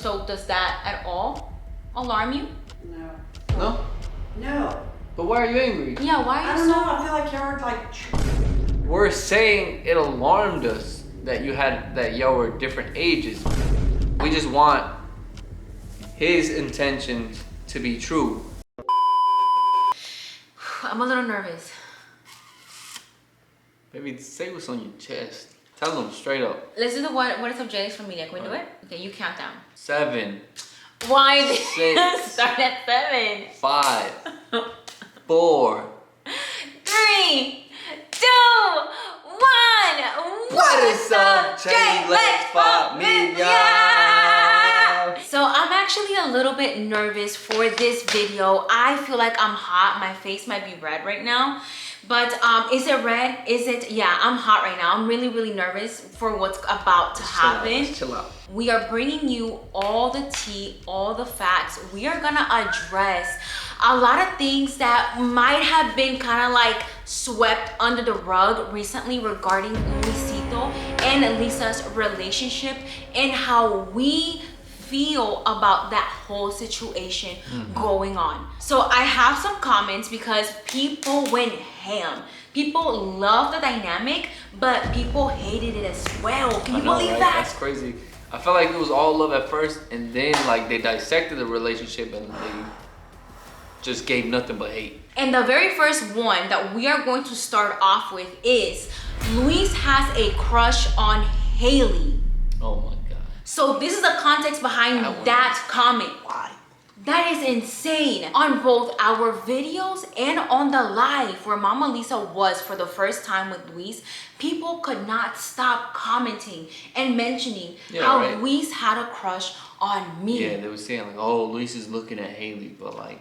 So does that at all alarm you? No. No? No. But why are you angry? Yeah, why are you I don't know. I feel like y'all are like. We're saying it alarmed us that y'all were different ages. We just want his intentions to be true. I'm a little nervous. Baby, say what's on your chest. Tell them straight up. Let's do the what is up, Jay, from media. Can we do it? Okay, you count down. 7. Why did 6. start at 7? 5. 4. 3, 2, 1. What is up, Jay? Let's familia. So I'm actually a little bit nervous for this video. I feel like I'm hot. My face might be red right now. But is it red? Is it? Yeah, I'm hot right now. I'm really, really nervous for what's about to happen. Chill out. We are bringing you all the tea, all the facts. We are gonna address a lot of things that might have been kind of like swept under the rug recently regarding Luisito and Lisa's relationship and how we feel about that whole situation going on. So I have some comments because people went ham. People love the dynamic, but people hated it as well. Can you believe that? That's crazy. I felt like it was all love at first, and then like they dissected the relationship and they just gave nothing but hate. And the very first one that we are going to start off with is Louise has a crush on Haley. Oh my God. So this is the context behind that comment. Why? That is insane. On both our videos and on the live where Mama Lisa was for the first time with Louise, people could not stop commenting and mentioning how Louise had a crush on me. Yeah, they were saying like, oh, Louise is looking at Haley, but like,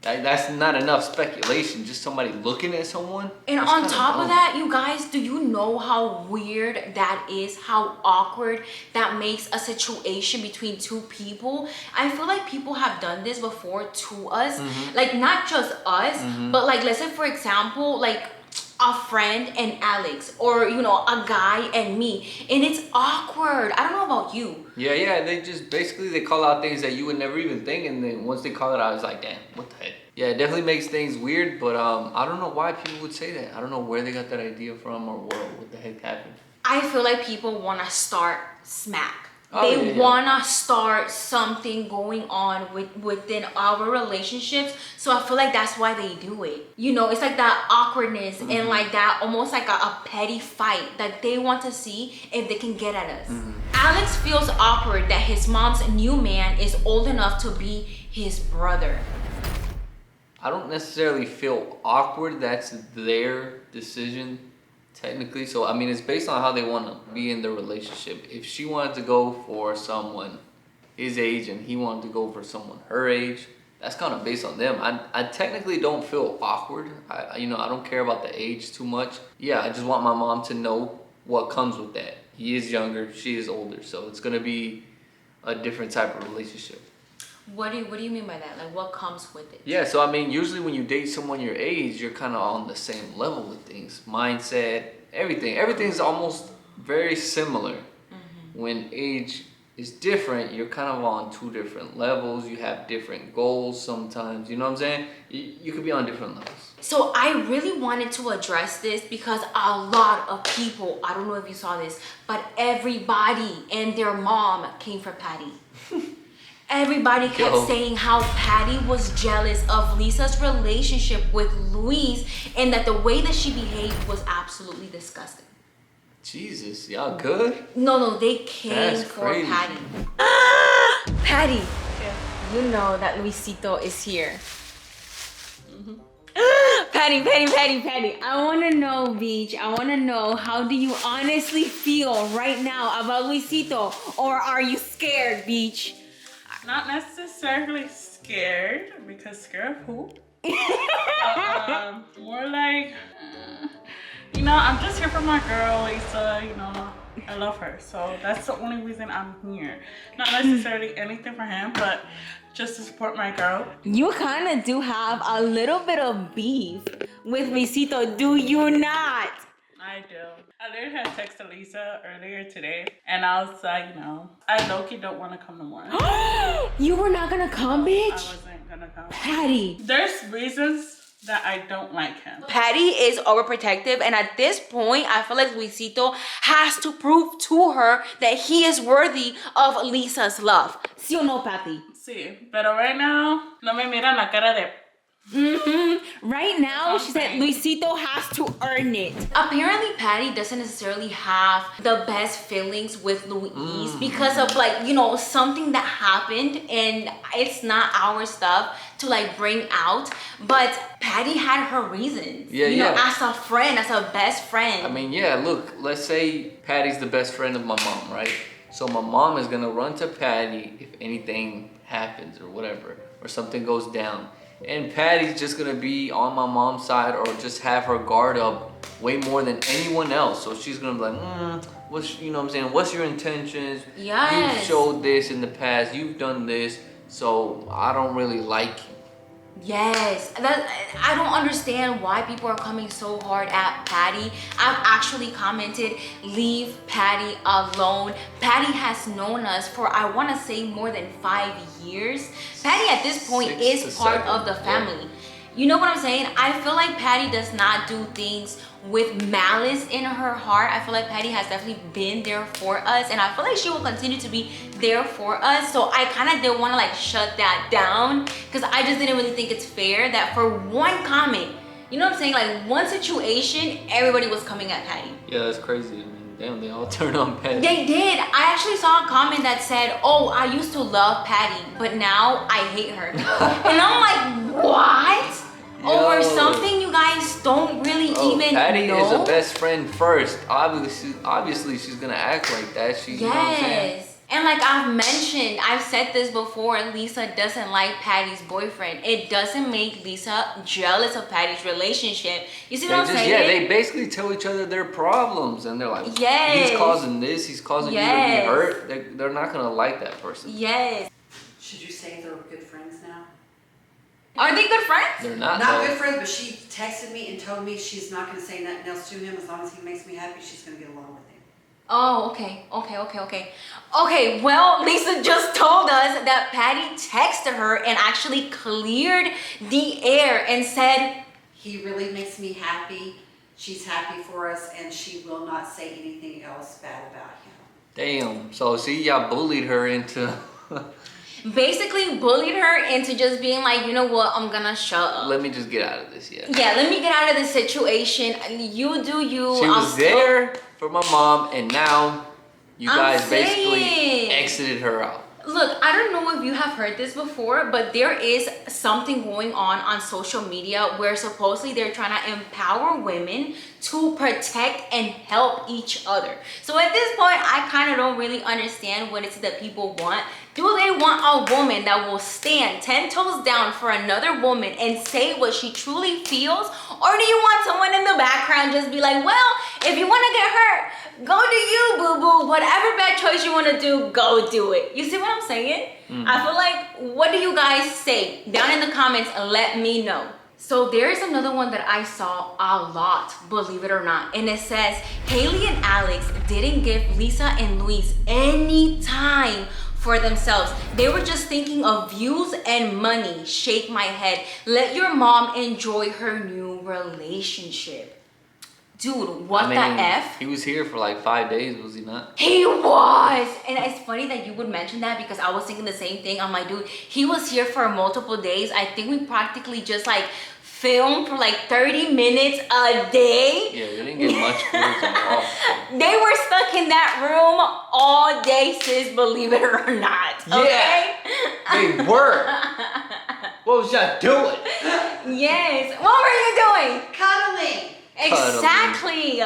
that's not enough speculation. Just somebody looking at someone. And on top of that, you guys, do you know how weird that is? How awkward that makes a situation between two people? I feel like people have done this before to us. Like, not just us, but like, let's say for example, like a friend and Alex, or you know, a guy and me, and it's awkward. I don't know about you. Yeah, they just basically they call out things that you would never even think, and then once they call it out, it's like, damn, what the heck? Yeah, it definitely makes things weird, but I don't know why people would say that. I don't know where they got that idea from or what the heck happened. I feel like people want to start smack. They want to start something going on within our relationships. So I feel like that's why they do it. You know, it's like that awkwardness and like that almost like a petty fight that they want to see if they can get at us. Alex feels awkward that his mom's new man is old enough to be his brother. I don't necessarily feel awkward. That's their decision. Technically, so I mean, it's based on how they want to be in the relationship. If she wanted to go for someone his age and he wanted to go for someone her age, that's kind of based on them. I technically don't feel awkward. I don't care about the age too much. Yeah, I just want my mom to know what comes with that. He is younger, she is older, so it's gonna be a different type of relationship. What do you mean by that? Like, what comes with it? Yeah, so I mean, usually when you date someone your age, you're kind of on the same level with things. Mindset, everything. Everything's almost very similar. When age is different, you're kind of on two different levels. You have different goals sometimes. You know what I'm saying? You could be on different levels. So I really wanted to address this because a lot of people, I don't know if you saw this, but everybody and their mom came for Patty. Everybody kept saying how Patty was jealous of Lisa's relationship with Louise and that the way that she behaved was absolutely disgusting. Jesus, y'all good? No, they came for crazy. Patty. Patty, you know that Luisito is here. Patty, I want to know, Beach. I want to know, how do you honestly feel right now about Luisito? Or are you scared, Beach? Not necessarily scared, because scared of who? More like, I'm just here for my girl, Lisa, I love her. So that's the only reason I'm here. Not necessarily anything for him, but just to support my girl. You kind of do have a little bit of beef with Luisito, do you not? I do. I literally had texted Lisa earlier today, and I was like, I low-key don't want to come no more. You were not gonna come, I bitch? wasn't gonna come. Patty. There's reasons that I don't like him. Patty is overprotective, and at this point, I feel like Luisito has to prove to her that he is worthy of Lisa's love. ¿Sí o no, Patty? Sí, pero right now, no me miran la cara de... Right now, she said Luisito has to earn it. Apparently, Patty doesn't necessarily have the best feelings with Louise because of like, you know, something that happened, and it's not our stuff to like bring out. But Patty had her reasons. Yeah, you know, yeah. as a friend, as a best friend. I mean, yeah, look, let's say Patty's the best friend of my mom, right? So my mom is gonna run to Patty if anything happens or whatever, or something goes down. And Patty's just gonna be on my mom's side or just have her guard up way more than anyone else. So she's gonna be like, what's, you know what I'm saying? What's your intentions? Yes. You've showed this in the past. You've done this. So I don't really like you. Yes, I don't understand why people are coming so hard at Patty. I've actually commented, leave Patty alone. Patty has known us for, I want to say, more than 5 years. Patty at this point 6 is to part 7, of the family. You know what I'm saying? I feel like Patty does not do things with malice in her heart. I feel like Patty has definitely been there for us, and I feel like she will continue to be there for us. So I kind of didn't want to like shut that down because I just didn't really think it's fair that for one comment, you know what I'm saying, like one situation, everybody was coming at Patty. Yeah, that's crazy. I mean, damn, they all turned on Patty. They did. I actually saw a comment that said, oh, I used to love Patty, but now I hate her. And I'm like, what? Over Yo. something you guys don't really even Patty know? is a best friend first. Obviously, she's gonna act like that. She, you know what I'm saying? Yes. And like I've mentioned, I've said this before, Lisa doesn't like Patty's boyfriend. It doesn't make Lisa jealous of Patty's relationship. You see what I'm saying? Yeah, they basically tell each other their problems, and they're like, Yes. he's causing this, he's causing you to be Yes. hurt. They're not gonna like that person. Yes. Should you say they're good friends now? Are they good friends? They're not. Not though. good friends, but she texted me and told me she's not going to say nothing else to him as long as he makes me happy. She's going to get along with him. Oh, okay. Okay, well, Lisa just told us that Patty texted her and actually cleared the air and said, He really makes me happy. She's happy for us, and she will not say anything else bad about him. Damn. So see, y'all bullied her into. basically bullied her into just being like, you know what, I'm gonna shut up. Let me just get out of this. Yeah. Yeah, let me get out of this situation. You do you. She was there for my mom, and now you I'm guys saying. basically exited her out. Look, I don't know if you have heard this before, but there is something going on social media where supposedly they're trying to empower women to protect and help each other. So at this point, I kind of don't really understand what it's that people want. Do they want a woman that will stand 10 toes down for another woman and say what she truly feels? Or do you want someone in the background just be like, well, if you want to get hurt, go do you, boo-boo. Whatever bad choice you want to do, go do it. You see what I'm saying? Mm-hmm. I feel like, what do you guys say? Down in the comments, let me know. So there's another one that I saw a lot, believe it or not. And it says, Haley and Alex didn't give Lisa and Louise any time for themselves. They were just thinking of views and money. Shake my head. Let your mom enjoy her new relationship. Dude, what the F? He was here for like 5 days, was he not? He was! And it's funny that you would mention that because I was thinking the same thing. I'm like, dude, he was here for multiple days. I think we practically just like filmed for like 30 minutes a day. Yeah, we didn't get much footage at all. They were stuck in that room all day, sis, believe it or not. Okay? Yeah, they were. What was y'all doing? Yes. What were you doing? Cuddling. Exactly.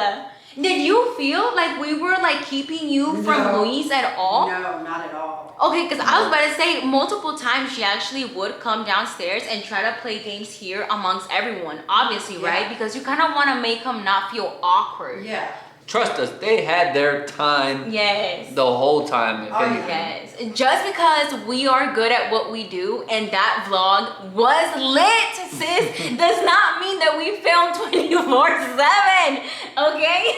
Did you feel like we were like keeping you from Louise at all? No, not at all. Okay, because I was about to say multiple times she actually would come downstairs and try to play games here amongst everyone, obviously, Yeah. right? Because you kind of want to make them not feel awkward. Yeah. Trust us, they had their time Yes. the whole time. If Oh, anything. Yes. Just because we are good at what we do and that vlog was lit, sis, does not mean that we filmed 24/7. Okay?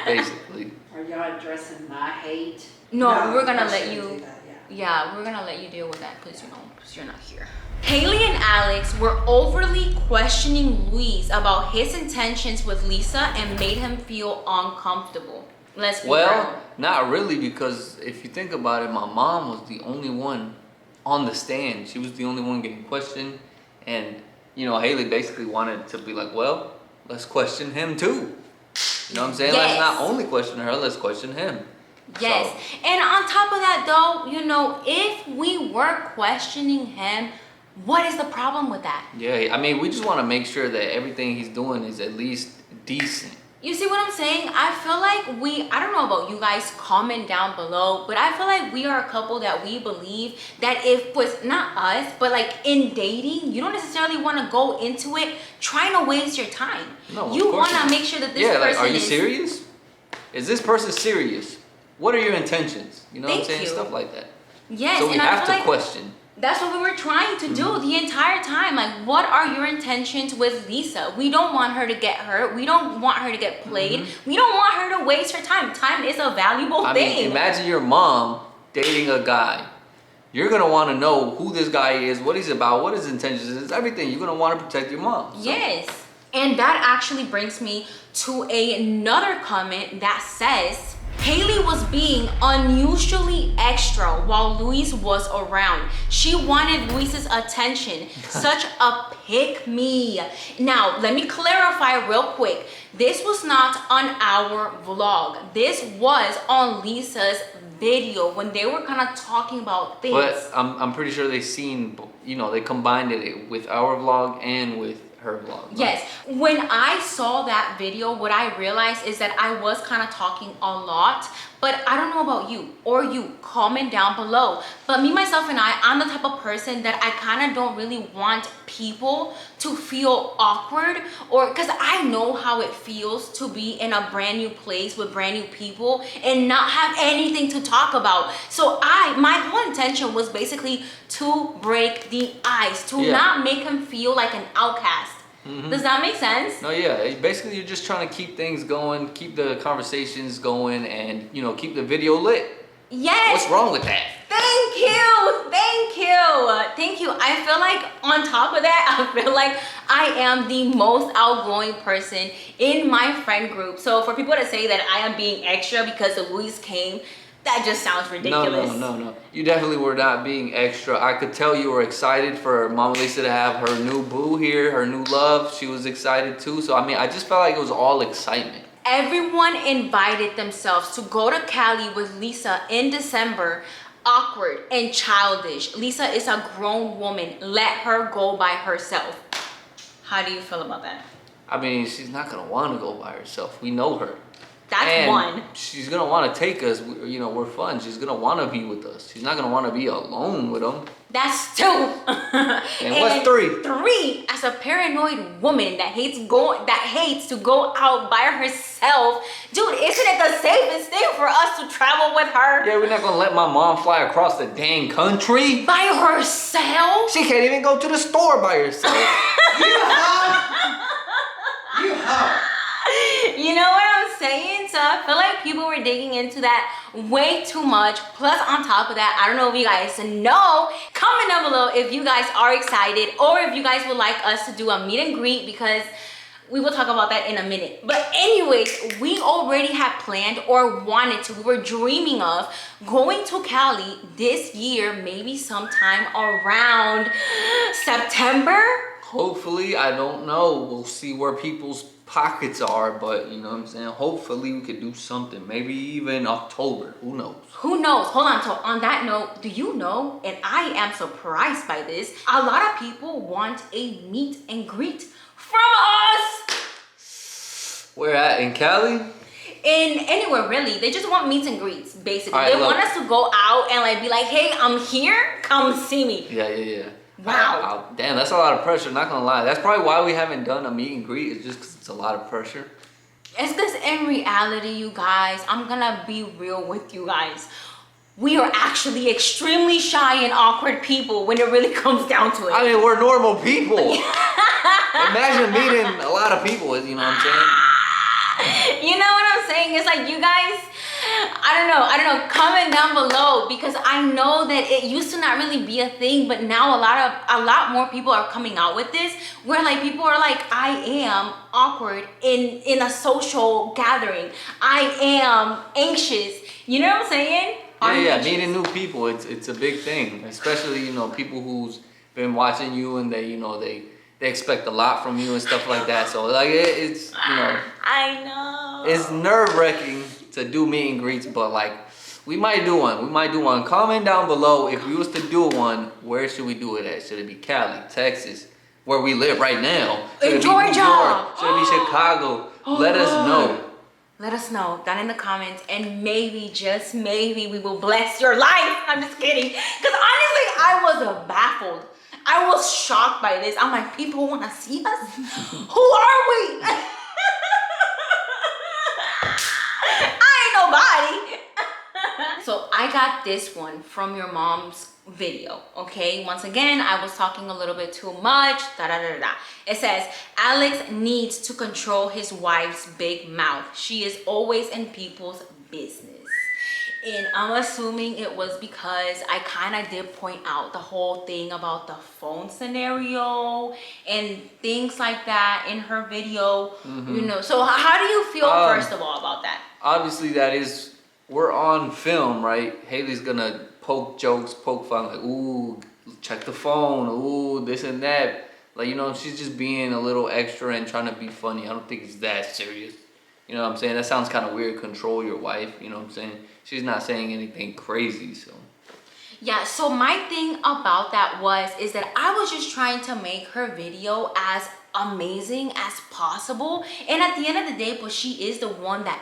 Basically. Are y'all addressing my hate? No, we're gonna I let shouldn't you. do that, yeah. Yeah, we're gonna let you deal with that because, you know, 'cause you're not here. Haley and Alex were overly questioning Louise about his intentions with Lisa and made him feel uncomfortable. Let's be Well, real. not really, because if you think about it, my mom was the only one on the stand. She was the only one getting questioned. And, you know, Haley basically wanted to be like, well, let's question him too. You know what I'm saying? Yes. Let's not only question her, let's question him. Yes. So, And on top of that, though, you know, if we were questioning him, what is the problem with that? yeah, I mean, we just want to make sure that everything he's doing is at least decent. You see what I'm saying? I feel like I don't know about you guys, comment down below, but I feel like we are a couple that we believe that if was not us, but like in dating, you don't necessarily want to go into it trying to waste your time. No, you of course want to not. make sure that this Yeah, person like, are you is serious? Is this person serious? What are your intentions? You know what I'm Thank saying? you. Stuff like that. Yes, So we and I have feel to like question. that's what we were trying to do the entire time. Like, what are your intentions with Lisa? We don't want her to get hurt. We don't want her to get played. We don't want her to waste her time. Time is a valuable I thing. mean, imagine your mom dating a guy. You're gonna want to know who this guy is, what he's about, what his intentions is, everything. You're gonna want to protect your mom. So. Yes. And that actually brings me to another comment that says, Haley was being unusually extra while Louise was around. She wanted Louise's attention. Such a pick-me. Now, let me clarify real quick. This was not on our vlog. This was on Lisa's video when they were kind of talking about things. But I'm pretty sure they seen, you know, they combined it with our vlog and with her vlog. Right? Yes. When I saw that video, what I realized is that I was kind of talking a lot, but I don't know about you or you. Comment down below. But me, myself, and I'm the type of person that I kind of don't really want people to feel awkward, or because I know how it feels to be in a brand new place with brand new people and not have anything to talk about. So my whole intention was basically to break the ice, to not make him feel like an outcast. Does that make sense? No, yeah. Basically, you're just trying to keep things going, keep the conversations going, and, you know, keep the video lit. Yes. What's wrong with that? Thank you. Thank you. Thank you. I feel like on top of that, I feel like I am the most outgoing person in my friend group. So for people to say that I am being extra because Louise came, that just sounds ridiculous. No. You definitely were not being extra. I could tell you were excited for Mama Lisa to have her new boo here, her new love. She was excited too. So, I mean, I just felt like it was all excitement. Everyone invited themselves to go to Cali with Lisa in December. Awkward and childish. Lisa is a grown woman. Let her go by herself. How do you feel about that? I mean, she's not going to want to go by herself. We know her. That's and one. She's gonna want to take us. You know, we're fun. She's gonna want to be with us. She's not gonna want to be alone with them. That's two. And what's three? Three, as a paranoid woman that hates to go out by herself, dude, isn't it the safest thing for us to travel with her? Yeah, we're not gonna let my mom fly across the dang country By herself? She can't even go to the store by herself. You know what I'm saying? So I feel like people were digging into that way too much. Plus, on top of that, I don't know if you guys know. Comment down below if you guys are excited or if you guys would like us to do a meet and greet, because we will talk about that in a minute. But anyways, we already had planned or wanted to. We were dreaming of going to Cali this year, maybe sometime around September. Hopefully, I don't know. We'll see where people's pockets are, but you know what I'm saying? Hopefully we could do something. Maybe even October. Who knows? Who knows? Hold on. So on that note, do you know, and I am surprised by this, a lot of people want a meet and greet from us. Where at? In Cali? In anywhere really. They just want meets and greets, basically. All right, they want look. us to go out and like be like, hey, I'm here, come see me. Yeah. Wow. Damn, that's a lot of pressure, not gonna lie. That's probably why we haven't done a meet and greet. It's just because it's a lot of pressure. It's because in reality, you guys, I'm gonna be real with you guys. We are actually extremely shy and awkward people when it really comes down to it. I mean, we're normal people. Imagine meeting a lot of people, you know what I'm saying? You know what I'm saying? It's like you guys, I don't know. Comment down below because I know that it used to not really be a thing, but now a lot more people are coming out with this where like people are like, I am awkward in a social gathering. I am anxious. You know what I'm saying? Yeah, meeting new people, it's a big thing, especially, you know, people who's been watching you and they, you know, they expect a lot from you and stuff like that. So like it's, you know, I know. it's nerve-wracking to do meet and greets, but like we might do one. Comment down below if we was to do one, where should we do it at? Should it be Cali, Texas, where we live right now? Should In it be Georgia. New York? Should it be Chicago? Let us know. Let us know down in the comments, and maybe, just maybe, we will bless your life. I'm just kidding. Because honestly, I was baffled. I was shocked by this. I'm like, people want to see us? Who are we? I ain't nobody. So I got this one from your mom's video, okay? Once again, I was talking a little bit too much, It says, Alex needs to control his wife's big mouth. She is always in people's business. And I'm assuming it was because I kind of did point out the whole thing about the phone scenario and things like that in her video, you know. So how do you feel, first of all, about that? Obviously, we're on film, right? Haley's gonna poke jokes, poke fun, like, ooh, check the phone, ooh, this and that. Like, you know, she's just being a little extra and trying to be funny. I don't think it's that serious. You know what I'm saying? That sounds kind of weird, control your wife, you know what I'm saying? She's not saying anything crazy, so. Yeah, so my thing about that is that I was just trying to make her video as amazing as possible, and at the end of the day, but she is the one that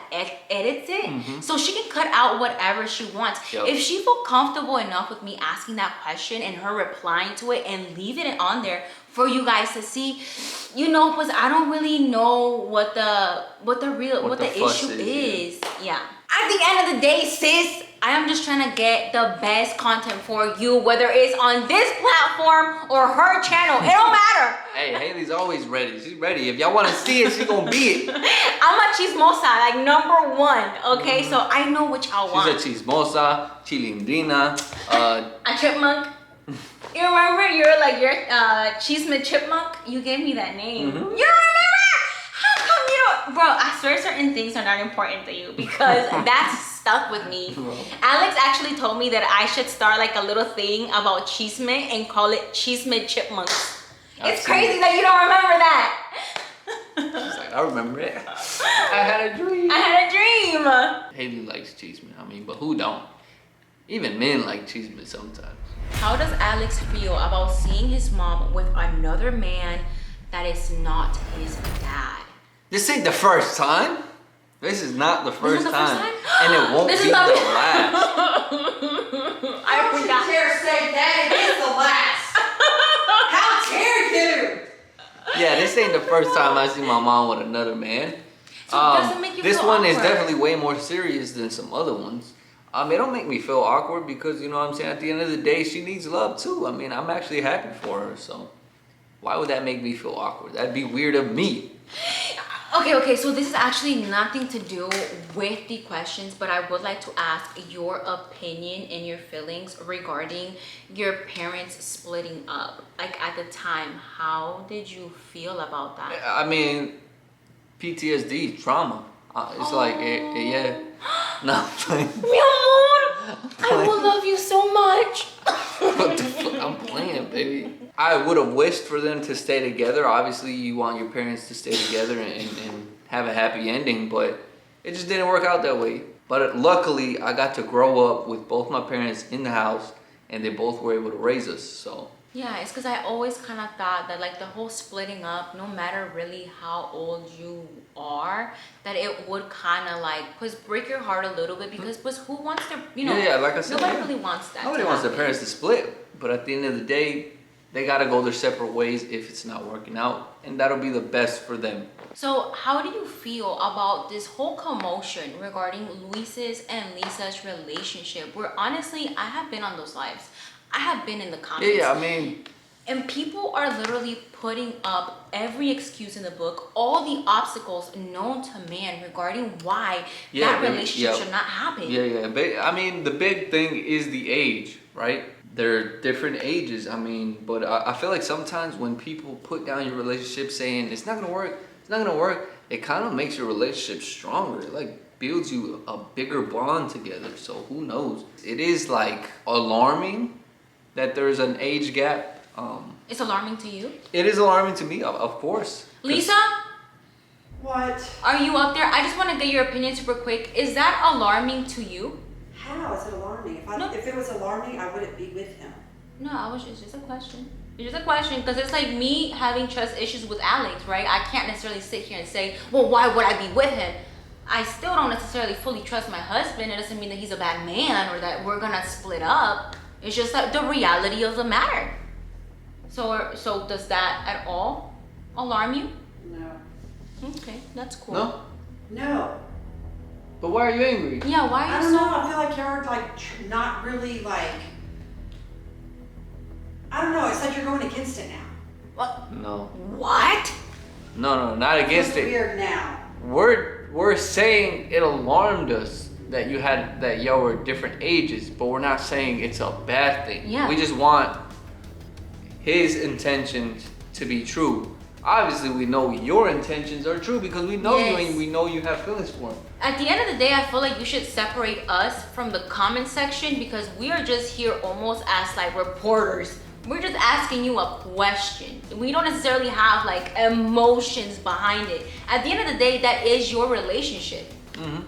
edits it, so she can cut out whatever she wants. Yep. If she feel comfortable enough with me asking that question and her replying to it and leaving it on there for you guys to see, you know, because I don't really know what the issue is. Yeah. At the end of the day, sis, I am just trying to get the best content for you, whether it's on this platform or her channel. It don't matter. Hey, Haley's always ready. She's ready. If y'all want to see it, she gonna be it. I'm a chismosa, like #1, okay? So I know what y'all want. She's a chismosa, chilindrina, a chipmunk. You remember you're Chisme Chipmunk? You gave me that name. You don't remember? How come you don't? Bro, I swear certain things are not important to you because that's stuck with me. Alex actually told me that I should start like a little thing about Chisme and call it Chisme Chipmunks. It's crazy that you don't remember that. She's like, I remember it. I had a dream. Haley likes chisme, I mean, but who don't? Even men like chisme sometimes. How does Alex feel about seeing his mom with another man that is not his dad? This ain't the first time. This is not the first time. And it won't This be is the not last. I Don't you forgot. dare say that it is the last. How dare you? Yeah, this ain't the first time I see my mom with another man. So it doesn't make you this feel one is awkward. definitely way more serious than some other ones. It don't make me feel awkward because, you know what I'm saying, at the end of the day, she needs love too. I mean, I'm actually happy for her, so why would that make me feel awkward? That'd be weird of me. Okay, so this is actually nothing to do with the questions, but I would like to ask your opinion and your feelings regarding your parents splitting up. Like at the time, how did you feel about that? I mean, PTSD, trauma. It's like, yeah. No, I'm playing. Mi amor, I will love you so much. What the fuck? I'm playing, baby. I would have wished for them to stay together. Obviously, you want your parents to stay together and have a happy ending, but it just didn't work out that way. But luckily, I got to grow up with both my parents in the house, and they both were able to raise us, so. Yeah, it's because I always kind of thought that like the whole splitting up, no matter really how old you are, that it would kind of like break your heart a little bit because who wants to, you know, Yeah, like I said, nobody really wants that. Nobody wants their parents to split, but at the end of the day, they gotta go their separate ways if it's not working out, and that'll be the best for them. So how do you feel about this whole commotion regarding Louise's and Lisa's relationship? Where honestly, I have been on those lives. I have been in the comments. Yeah, I mean, And people are literally putting up every excuse in the book, all the obstacles known to man regarding why that relationship should not happen. I mean, the big thing is the age, right? They're different ages. I mean, but I feel like sometimes when people put down your relationship saying it's not gonna work, it's not gonna work, it kind of makes your relationship stronger. It like builds you a bigger bond together. So who knows? It is like alarming that there's an age gap. It's alarming to you? It is alarming to me, of course. Lisa? What? Are you up there? I just want to get your opinion super quick. Is that alarming to you? How is it alarming? If it was alarming, I wouldn't be with him. No, it's just a question. It's just a question because it's like me having trust issues with Alex, right? I can't necessarily sit here and say, well, why would I be with him? I still don't necessarily fully trust my husband. It doesn't mean that he's a bad man or that we're gonna split up. It's just like the reality of the matter. So does that at all alarm you? No. Okay, that's cool. No? No. But why are you angry? Yeah, why I are you don't so... know. I feel like you're like not really like. I don't know. It's like you're going against it now. What? No. What? No, not against It's it. weird now. We're saying it alarmed us that y'all were different ages, but we're not saying it's a bad thing. Yeah. We just want his intentions to be true. Obviously, we know your intentions are true because we know you and we know you have feelings for him. At the end of the day, I feel like you should separate us from the comment section because we are just here almost as like reporters. We're just asking you a question. We don't necessarily have like emotions behind it. At the end of the day, that is your relationship. Mm-hmm.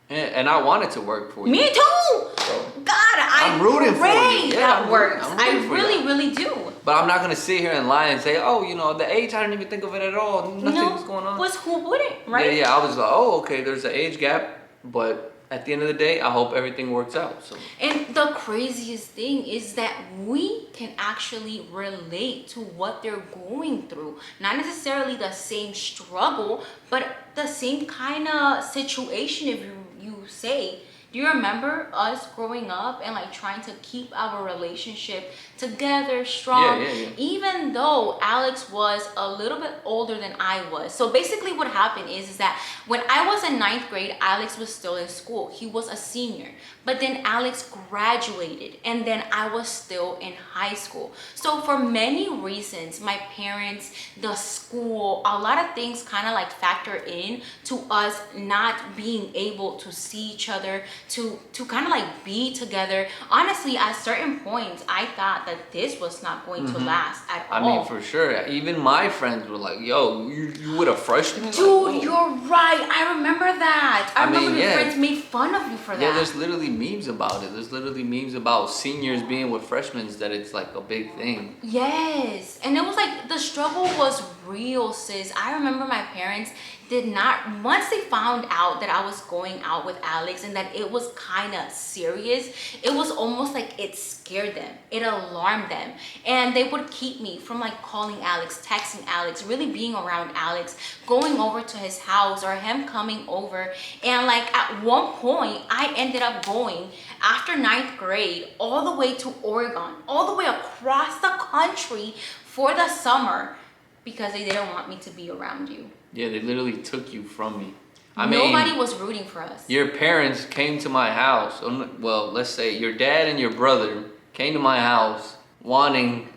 And I want it to work for you. Me too! So, God, I'm rooting for you. Yeah, that works. I'm I rooting for really, you. really do. But I'm not gonna sit here and lie and say, oh, you know, the age, I didn't even think of it at all. Nothing was going on. Who wouldn't, right? Yeah, I was like, oh, okay, there's an age gap, but at the end of the day, I hope everything works out. So. And the craziest thing is that we can actually relate to what they're going through. Not necessarily the same struggle, but the same kind of situation, if you say. Do you remember us growing up and like trying to keep our relationship together, strong? Yeah. Even though Alex was a little bit older than I was. So basically what happened is that when I was in 9th grade, Alex was still in school. He was a senior. But then Alex graduated and then I was still in high school. So for many reasons, my parents, the school, a lot of things kind of like factor in to us not being able to see each other, to kind of like be together. Honestly, at certain points, I thought that this was not going to last at all. I mean, for sure. Even my friends were like, yo, you with a freshman? Dude, like, you're right. I remember that. I remember mean, your friends made fun of you for that. Yeah, there's literally memes about it. There's literally memes about seniors being with freshmen, that it's like a big thing. Yes. And it was like the struggle was real, sis. I remember my parents did not, once they found out that I was going out with Alex and that it was kind of serious, it was almost like it scared them. It alarmed them. And they would keep me from like calling Alex, texting Alex, really being around Alex, going over to his house or him coming over. And like at one point, I ended up going after 9th grade all the way to Oregon, all the way across the country for the summer because they didn't want me to be around you. Yeah, they literally took you from me. Nobody was rooting for us. Your parents came to my house. Well, let's say your dad and your brother came to my house wanting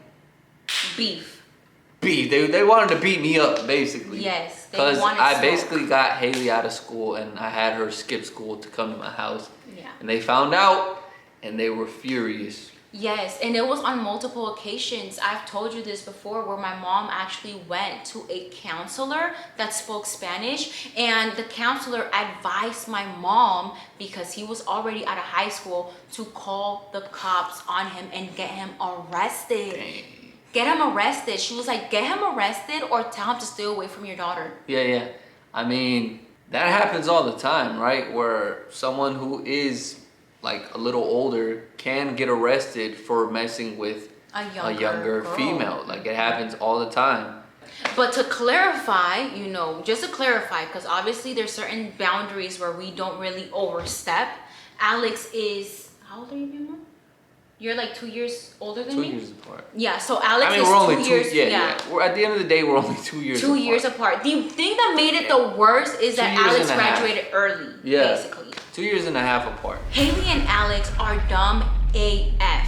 Beef. They wanted to beat me up, basically. Yes, they because wanted I smoke. basically got Haley out of school and I had her skip school to come to my house. Yeah. And they found out and they were furious. Yes, and it was on multiple occasions. I've told you this before where my mom actually went to a counselor that spoke Spanish, and the counselor advised my mom, because he was already out of high school, to call the cops on him and get him arrested. Dang. Get him arrested. She was like, get him arrested or tell him to stay away from your daughter. Yeah. I mean, that happens all the time, right? Where someone who is like a little older can get arrested for messing with a younger girl. female. Like it happens all the time. But to clarify, just to clarify, because obviously there's certain boundaries where we don't really overstep. Alex is, how old are you, Mama? You're like 2 years older than 2 me? years apart. Yeah, so Alex I mean, is we're only 2 two years. yeah. We're at the end of the day, we're only 2 years 2 apart. years apart. The thing that made it the worst is 2 that years Alex and a half. graduated early, Yeah. basically. 2 years and a half apart. Haley and Alex are dumb AF.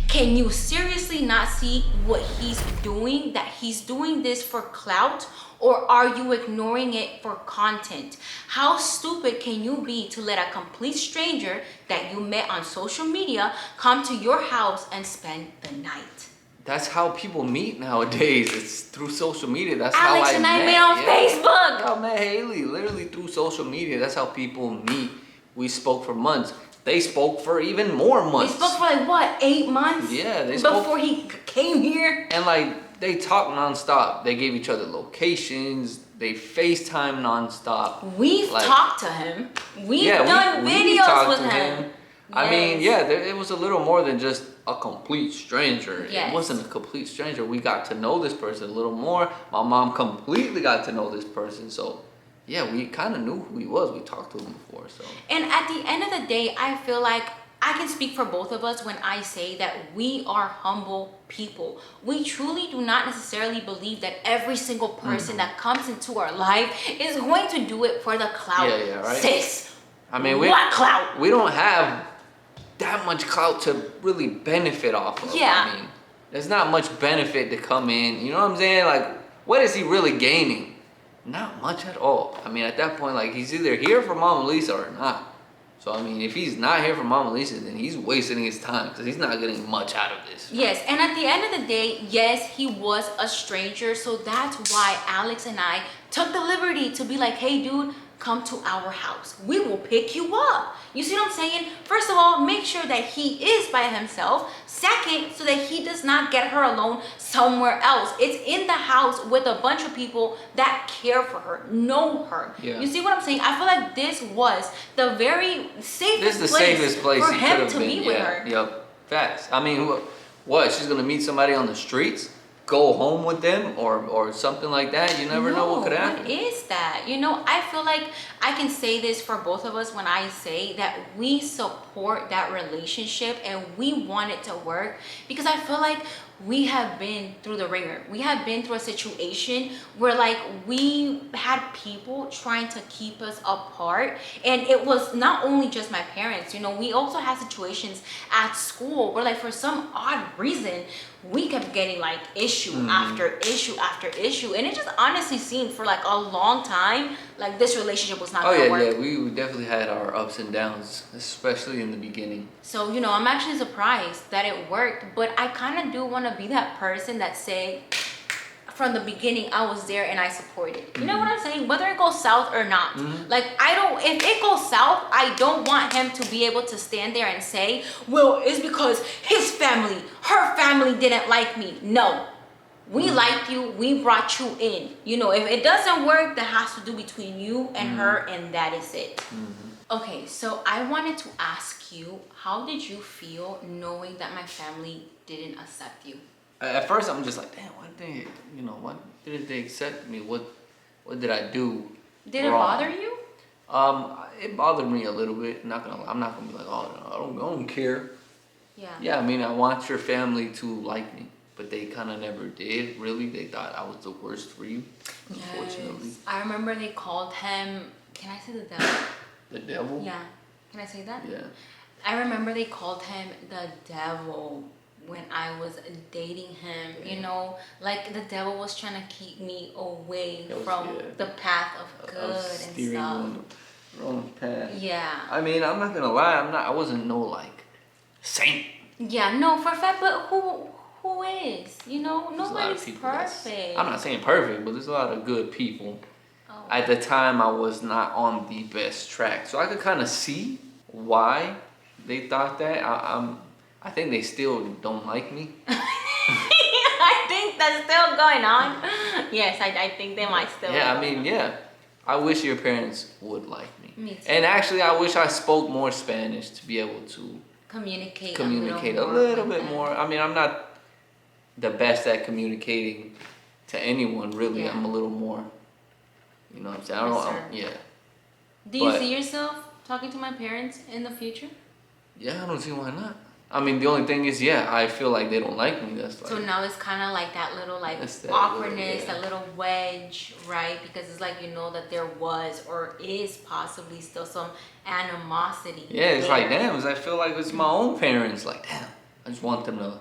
Can you seriously not see what he's doing? That he's doing this for clout? Or are you ignoring it for content? How stupid can you be to let a complete stranger that you met on social media come to your house and spend the night? That's how people meet nowadays. It's through social media. That's Alex how and I met. met on Yeah. Facebook. I met Haley literally through social media. That's how people meet. We spoke for months. They spoke for even more They months. spoke for like what, 8 months? Yeah, they spoke. Before he came here. And like they talked nonstop. They gave each other locations. They FaceTime nonstop. We've Like- talked to him. We've Yeah, done we videos talked with to him. I mean, Yes. it was a little more than just a complete stranger. Yes. It wasn't a complete stranger. We got to know this person a little more. My mom completely got to know this person. So, yeah, we kind of knew who he was. We talked to him before. So, And at the end of the day, I feel like I can speak for both of us when I say that we are humble people. We truly do not necessarily believe that every single person that comes into our life is going to do it for the clout. Yeah, right. Sis, I mean, what clout? we don't have that much clout to really benefit off of. Yeah. I mean, there's not much benefit to come in. You know what I'm saying? Like, what is he really gaining? Not much at all. I mean, at that point, like, he's either here for Mama Lisa or not. So, I mean, if he's not here for Mama Lisa, then he's wasting his time because he's not getting much out of this. Yes, and at the end of the day, yes, he was a stranger. So that's why Alex and I took the liberty to be like, hey, dude, come to our house. We will pick you up. You see what I'm saying? First of all, make sure that he is by himself. Second, so that he does not get her alone somewhere else. It's in the house with a bunch of people that care for her, know her. Yeah. You see what I'm saying? I feel like this was the very safest This is the safest place for he could him have to been. be with her. Yep. Facts. I mean, what? She's gonna meet somebody on the streets, go home with them, or something like that. You never know what could happen. What is that? You know, I feel like I can say this for both of us when I say that we support that relationship and we want it to work, because I feel like we have been through the ringer. We have been through a situation where like we had people trying to keep us apart, and it was not only just my parents. You know, we also had situations at school where like for some odd reason we kept getting like issue after issue after issue, and it just honestly seemed for like a long time like this relationship was not Oh gonna yeah, work. yeah. We definitely had our ups and downs, especially in the beginning. So, you know, I'm actually surprised that it worked, but I kind of do want to be that person that say from the beginning I was there and I supported. You know what I'm saying? Whether it goes south or not. Like, if it goes south, I don't want him to be able to stand there and say, well, it's because his family, her family didn't like me. No. We liked you, we brought you in. You know, if it doesn't work, that has to do between you and her, and that is it. Okay, so I wanted to ask you, how did you feel knowing that my family didn't accept you? At first, I'm just like, damn, why didn't they accept me? What did I do? Did it wrong? bother you? It bothered me a little bit. I'm not gonna be like, oh, no, I don't care. Yeah. Yeah, I mean, I want your family to like me, but they kind of never did. Really, they thought I was the worst for you. Unfortunately, Yes. I remember they called him, can I say the devil? the devil. Yeah. Can I say that? Yeah. I remember they called him the devil when I was dating him. You know, like the devil was trying to keep me away from the path of good and steering stuff. on the wrong path. Yeah. I mean, I'm not gonna lie. I wasn't no like saint. Yeah, no, for a fact, but who is? You know, There's a lot of nobody's people perfect. I'm not saying perfect, but there's a lot of good people. Oh. At the time, I was not on the best track, so I could kind of see why they thought that. I think they still don't like me. I think that's still going on. Yes, I think they might still. Yeah, I mean, yeah. I wish your parents would like me. Me too. And actually, I wish I spoke more Spanish to be able to communicate a little bit more. I mean, I'm not the best at communicating to anyone, really. Yeah. I'm a little more, you know what I'm saying? I don't know. Yeah. Do you but- see yourself talking to my parents in the future? Yeah, I don't see why not. I mean, the only thing is, yeah, I feel like they don't like me. That's like. So now it's kind of like that little like That's that awkwardness, little, yeah. that little wedge, right? Because it's like you know that there was or is possibly still some animosity. Yeah, it's there. like damn. I feel like it's my own parents. Like damn, I just want them to,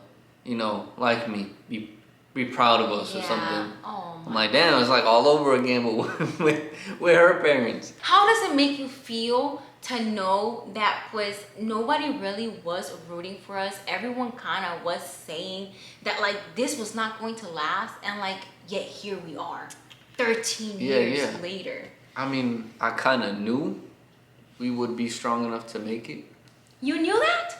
like me, be proud of us or something. Oh I'm my. like damn, it's like all over again, but with her parents. How does it make you feel to know that was nobody really was rooting for us? Everyone kind of was saying that like this was not going to last, and like yet here we are, 13 years later. I mean, I kind of knew we would be strong enough to make it. You knew that?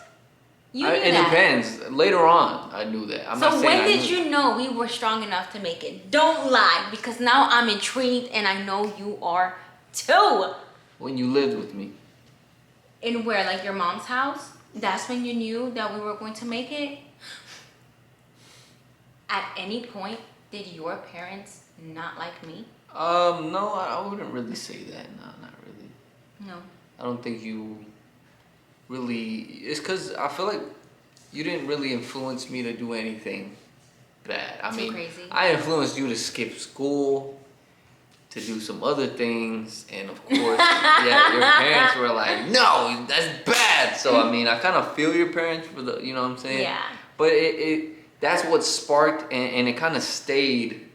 You knew It that? depends. Later on, I knew that. I'm not So saying when did you know we were strong enough to make it? Don't lie, because now I'm intrigued and I know you are too. When you lived with me. In where, like your mom's house? That's when you knew that we were going to make it? At any point, did your parents not like me? No, I wouldn't really say that. No, not really. No. I don't think you really. It's because I feel like you didn't really influence me to do anything bad. I mean, crazy. I influenced you to skip school, to do some other things, and of course, yeah, your parents were like, "No, that's bad." So I mean, I kind of feel your parents for the, you know what I'm saying? Yeah. But that's what sparked, and it kind of stayed,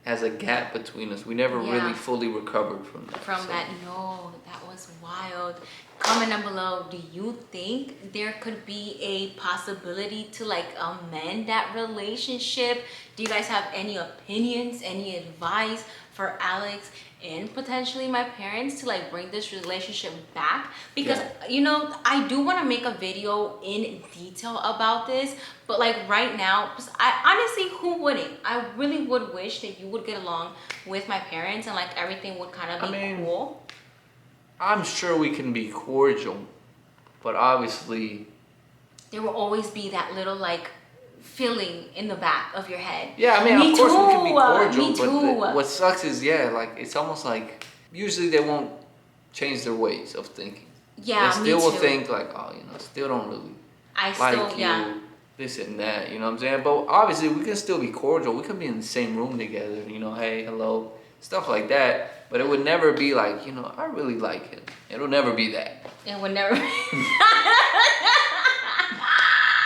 as a gap between us. We never really fully recovered from that. From so. that, no, that was wild. Comment down below, do you think there could be a possibility to like amend that relationship? Do you guys have any opinions, any advice for Alex and potentially my parents to like bring this relationship back? Because I do want to make a video in detail about this, but like right now, I honestly, who wouldn't? I really would wish that you would get along with my parents and like everything would kind of be cool. I'm sure we can be cordial, but obviously there will always be that little like feeling in the back of your head. Yeah, I mean, of course we can be cordial, me too. But what sucks is, like it's almost like usually they won't change their ways of thinking. Yeah, they still me will too. think like, oh, still don't really like you, yeah. this and that. You know what I'm saying? But obviously we can still be cordial. We could be in the same room together. Hey, hello, stuff like that. But it would never be like, I really like him. It'll never be that. It would never.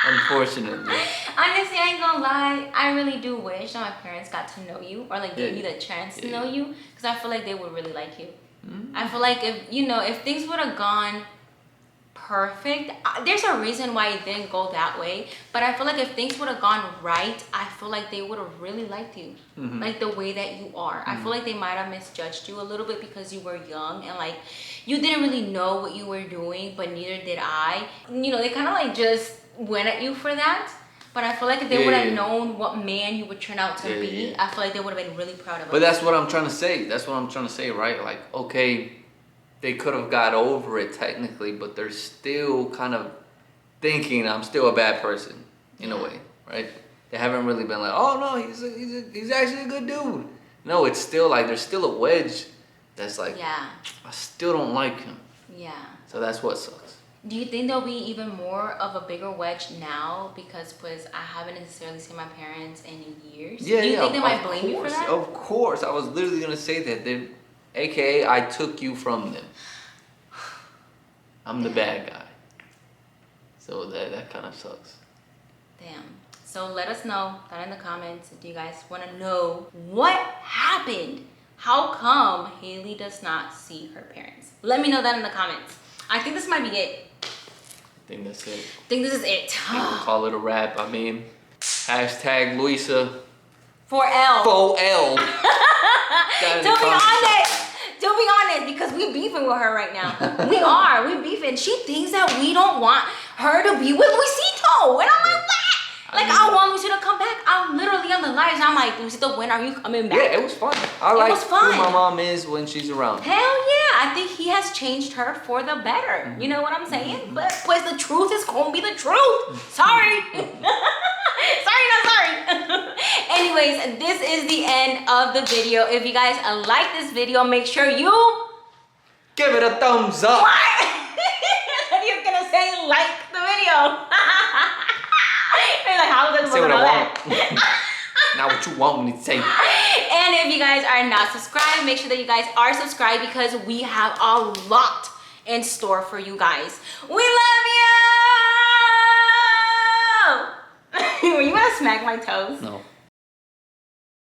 Unfortunately. Honestly, I ain't gonna lie. I really do wish that my parents got to know you or like gave you the chance to know you, because I feel like they would really like you. Mm-hmm. I feel like if things would have gone perfect, there's a reason why it didn't go that way, but I feel like if things would have gone right, I feel like they would have really liked you, like the way that you are. I feel like they might have misjudged you a little bit because you were young and like you didn't really know what you were doing, but neither did I. They kind of like just went at you for that, but I feel like if they would have known what man you would turn out to be, I feel like they would have been really proud of us. But that's what I'm trying to say. Right? Like, okay, they could have got over it technically, but they're still kind of thinking I'm still a bad person in a way, right? They haven't really been like, oh no, he's actually a good dude. No, it's still like there's still a wedge that's like, I still don't like him. Yeah. So that's what sucks. Do you think there'll be even more of a bigger wedge now because I haven't necessarily seen my parents in years? Yeah, Do you think they might blame you for that? Of course. I was literally gonna say that. AKA, I took you from them. I'm the bad guy. So that kind of sucks. Damn. So let us know down in the comments. Do you guys want to know what happened? How come Haley does not see her parents? Let me know that in the comments. I think this might be it. I think that's it. I think this is it. We'll call it a wrap. I mean, hashtag Louisa. 4L. 4L. To be honest, because we beefing with her right now. We beefing. She thinks that we don't want her to be with Luisito. And I'm like, what? I want Luisito to come back. I'm literally on the lives. I'm like, Luisito, when are you coming back? Yeah, it was fun. I like who my mom is when she's around. Hell yeah. I think he has changed her for the better. You know what I'm saying? But pues the truth is gonna be the truth. Sorry. Sorry. Anyways, this is the end of the video. If you guys like this video, make sure you give it a thumbs up. What? What are you gonna say? Like the video. I was Say supposed what to know I that. want. Not what you want me to say. And if you guys are not subscribed, make sure that you guys are subscribed because we have a lot in store for you guys. We love you! Were you gonna smack my toes? No.